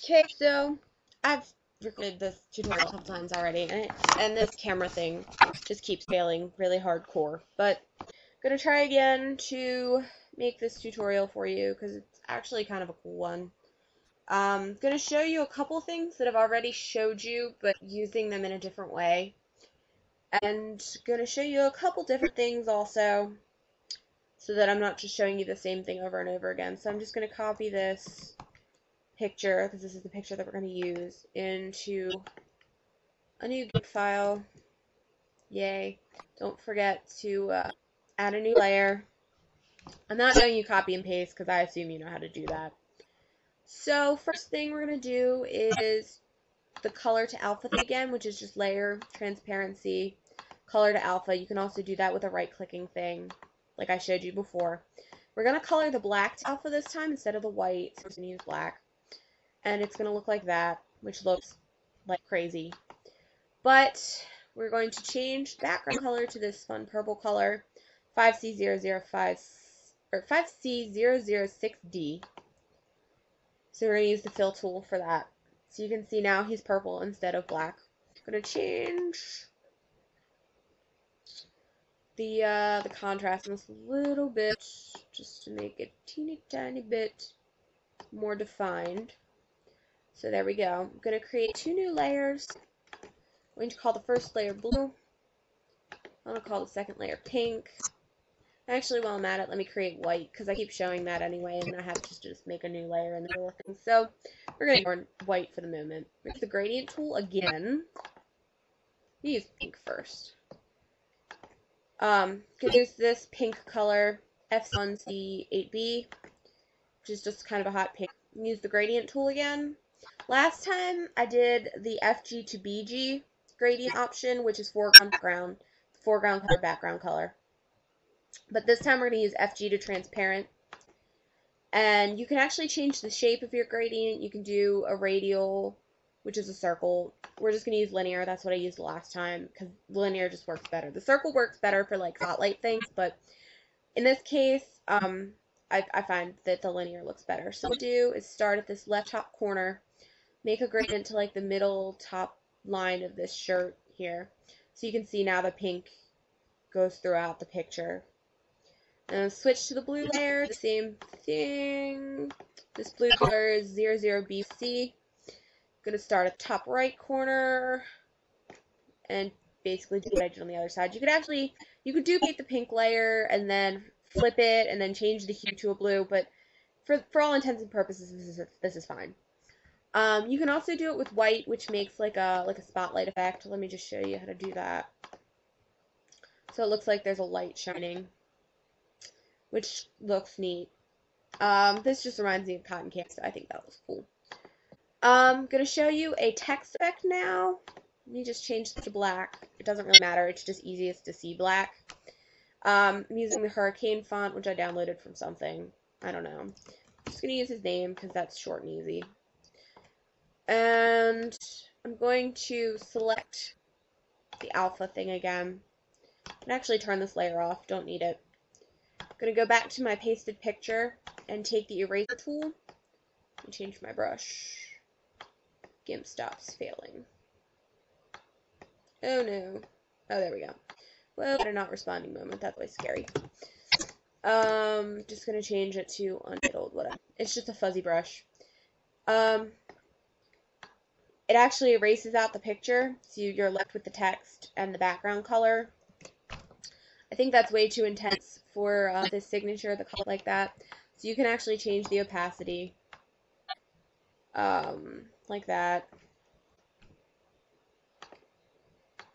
Okay, so I've recorded this tutorial a couple times already, and this camera thing just keeps failing really hardcore. But I'm gonna try again to make this tutorial for you because it's actually kind of a cool one. Gonna show you a couple things that I've already showed you, but using them in a different way. And gonna show you a couple different things also, so that I'm not just showing you the same thing over and over again. So I'm just gonna copy this picture, because this is the picture that we're going to use, into a new GIMP file. Yay. Don't forget to add a new layer. I'm not showing you copy and paste because I assume you know how to do that. So first thing we're going to do is the color to alpha thing again, which is just layer, transparency, color to alpha. You can also do that with a right-clicking thing, like I showed you before. We're going to color the black to alpha this time instead of the white, so we're going to use black. And it's going to look like that, which looks like crazy. But we're going to change the background color to this fun purple color, 5C005 or 5C006D. So we're going to use the fill tool for that. So you can see now he's purple instead of black. I'm going to change the contrast in this a little bit, just to make it teeny tiny bit more defined. So there we go. I'm going to create two new layers. I'm going to call the first layer blue. I'm going to call the second layer pink. Actually, while I'm at it, let me create white, because I keep showing that anyway, and I have to just make a new layer in the middle of things. So we're going to ignore white for the moment. With the gradient tool again, use pink first. Going to use this pink color, F1C8B, which is just kind of a hot pink. Use the gradient tool again. Last time I did the FG to BG gradient option, which is foreground color, background color. But this time we're going to use FG to transparent. And you can actually change the shape of your gradient. You can do a radial, which is a circle. We're just going to use linear. That's what I used last time, because linear just works better. The circle works better for like spotlight things, but in this case, I find that the linear looks better. So what we'll do is start at this left top corner, make a gradient to like the middle top line of this shirt here. So you can see now the pink goes throughout the picture. And switch to the blue layer, the same thing. This blue color is 00BC. Gonna start at the top right corner and basically do what I did on the other side. You could duplicate the pink layer and then flip it and then change the hue to a blue, but for all intents and purposes, this is fine. You can also do it with white, which makes like a spotlight effect. Let me just show you how to do that. So it looks like there's a light shining, which looks neat. This just reminds me of cotton candy, so I think that was cool. I'm going to show you a text effect now. Let me just change this to black. It doesn't really matter. It's just easiest to see black. I'm using the Hurricane font, which I downloaded from something. I don't know. I'm just going to use his name because that's short and easy. And I'm going to select the alpha thing again. And actually turn this layer off. Don't need it. I'm going to go back to my pasted picture and take the eraser tool and change my brush. GIMP stops failing. Oh no. Oh, there we go. Well, at a not responding moment. That's always scary. Just going to change it to untitled, whatever. It's just a fuzzy brush. It actually erases out the picture, so you're left with the text and the background color. I think that's way too intense for this signature, the color like that. So you can actually change the opacity, like that.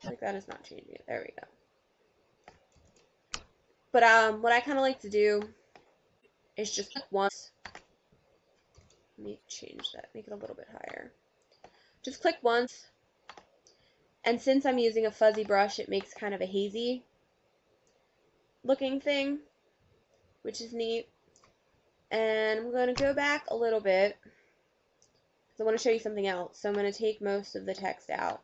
Like that is not changing it. There we go. But what I kind of like to do is just click once. Let me change that, make it a little bit higher. Just click once, and since I'm using a fuzzy brush, it makes kind of a hazy looking thing, which is neat. And I'm going to go back a little bit because I want to show you something else. So I'm going to take most of the text out.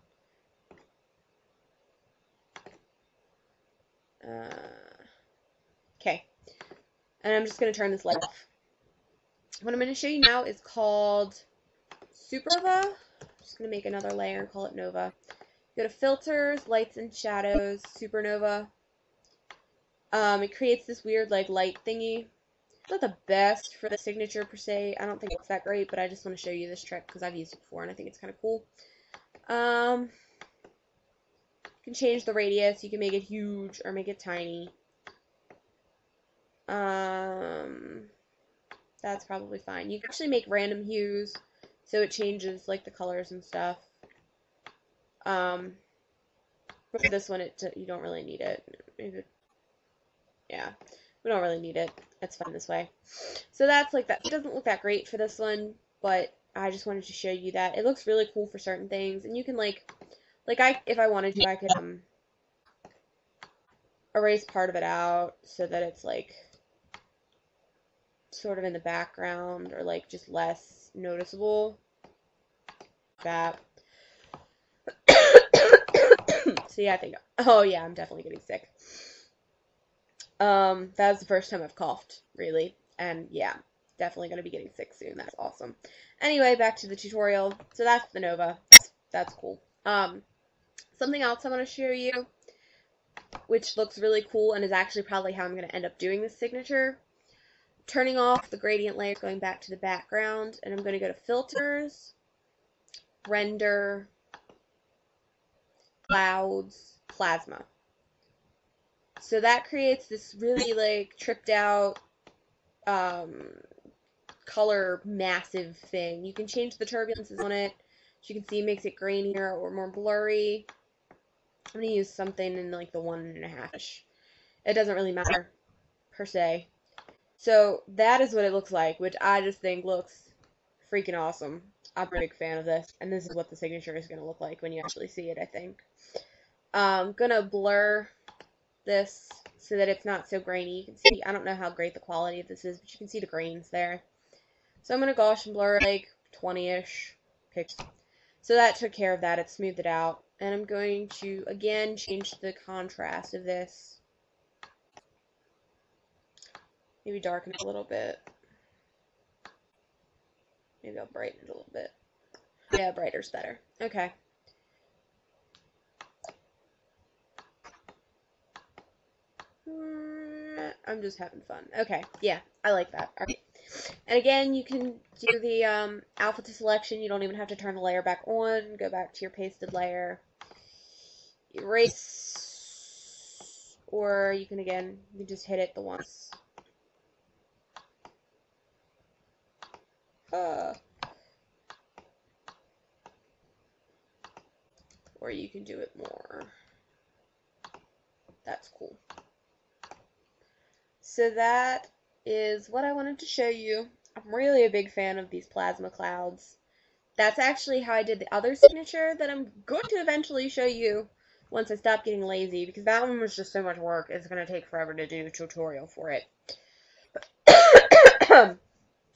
Okay. And I'm just going to turn this light off. What I'm going to show you now is called Supernova. I'm just going to make another layer and call it Nova. Go to Filters, Lights and Shadows, Supernova. It creates this weird, like, light thingy. It's not the best for the signature, per se. I don't think it looks that great, but I just want to show you this trick because I've used it before, and I think it's kind of cool. You can change the radius. You can make it huge or make it tiny. That's probably fine. You can actually make random hues, so it changes, like, the colors and stuff. For this one, you don't really need it. Maybe, yeah, we don't really need it. It's fine this way. So that's like that. It doesn't look that great for this one, but I just wanted to show you that. It looks really cool for certain things, and you can if I wanted to, I could erase part of it out so that it's like sort of in the background or like just less noticeable. That. So yeah, oh yeah, I'm definitely getting sick. That was the first time I've coughed, really. And yeah, definitely going to be getting sick soon. That's awesome. Anyway, back to the tutorial. So that's the Nova. That's cool. Something else I want to show you, which looks really cool and is actually probably how I'm going to end up doing this signature. Turning off the gradient layer, going back to the background, and I'm going to go to Filters, Render, Clouds, Plasma. So that creates this really, like, tripped out color massive thing. You can change the turbulences on it. As you can see, it makes it grainier or more blurry. I'm going to use something in like the 1.5-ish. It doesn't really matter, per se. So that is what it looks like, which I just think looks freaking awesome. I'm a big fan of this, and this is what the signature is going to look like when you actually see it, I think. I'm going to blur this so that it's not so grainy. You can see, I don't know how great the quality of this is, but you can see the grains there. So I'm going to Gaussian blur like 20-ish pixels. So that took care of that. It smoothed it out. And I'm going to, again, change the contrast of this. Maybe darken it a little bit. Maybe I'll brighten it a little bit. Yeah, brighter's better. Okay. I'm just having fun. Okay, yeah, I like that. All right. And again, you can do the alpha to selection. You don't even have to turn the layer back on. Go back to your pasted layer. Erase. Or you can, again, you can just hit it the once. Or you can do it more. That's cool. So that is what I wanted to show you. I'm really a big fan of these plasma clouds. That's actually how I did the other signature that I'm going to eventually show you once I stop getting lazy, because that one was just so much work. It's going to take forever to do a tutorial for it.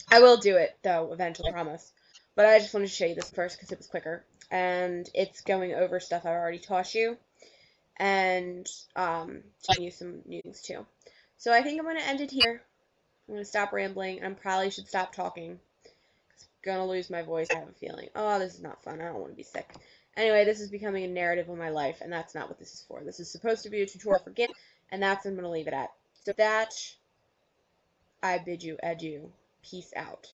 I will do it, though, eventually, I promise. But I just wanted to show you this first because it was quicker. And it's going over stuff I've already taught you. And showing you some new things, too. So I think I'm going to end it here. I'm going to stop rambling, and I probably should stop talking. I'm going to lose my voice, I have a feeling. Oh, this is not fun. I don't want to be sick. Anyway, this is becoming a narrative of my life, and that's not what this is for. This is supposed to be a tutorial for GIMP, and that's what I'm going to leave it at. So that, I bid you adieu. Peace out.